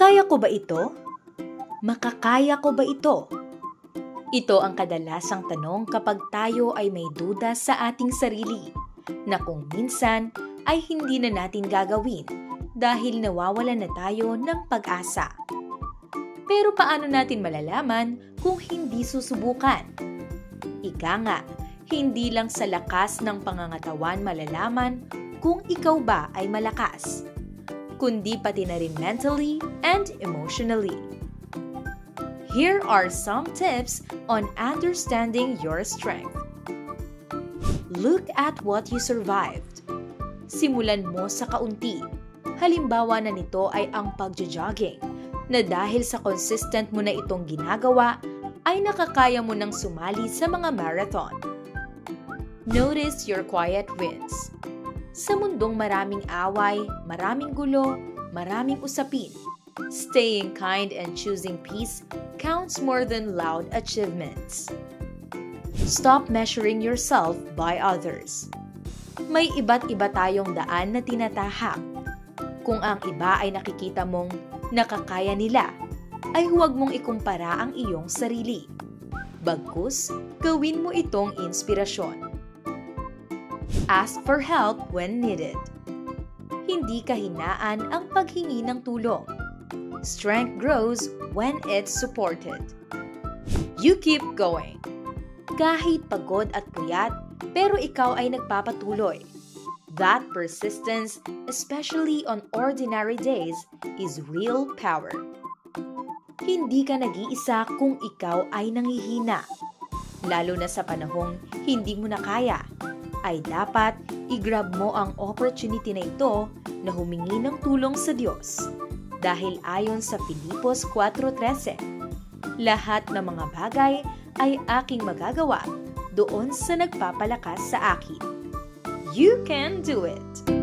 Kaya ko ba ito? Makakaya ko ba ito? Ito ang kadalasang tanong kapag tayo ay may duda sa ating sarili na kung minsan ay hindi na natin gagawin dahil nawawalan na tayo ng pag-asa. Pero paano natin malalaman kung hindi susubukan? Ika nga, hindi lang sa lakas ng pangangatawan malalaman kung ikaw ba ay malakas, kundi pati na rin mentally and emotionally. Here are some tips on understanding your strength. Look at what you survived. Simulan mo sa kaunti. Halimbawa na nito ay ang pagjo-jogging, na dahil sa consistent mo na itong ginagawa, ay nakakaya mo nang sumali sa mga marathon. Notice your quiet wins. Sa mundong maraming away, maraming gulo, maraming usapin, staying kind and choosing peace counts more than loud achievements. Stop measuring yourself by others. May iba't iba tayong daan na tinatahak. Kung ang iba ay nakikita mong nakakaya nila, ay huwag mong ikumpara ang iyong sarili. Bagkus, gawin mo itong inspirasyon. Ask for help when needed. Hindi kahinaan ang paghingi ng tulong. Strength grows when it's supported. You keep going. Kahit pagod at puyat, pero ikaw ay nagpapatuloy. That persistence, especially on ordinary days, is real power. Hindi ka nag-iisa kung ikaw ay nanghihina. Lalo na sa panahong hindi mo na kaya, ay dapat i-grab mo ang opportunity na ito na humingi ng tulong sa Diyos. Dahil ayon sa Filipos 4:13, lahat ng mga bagay ay aking magagawa doon sa nagpapalakas sa akin. You can do it!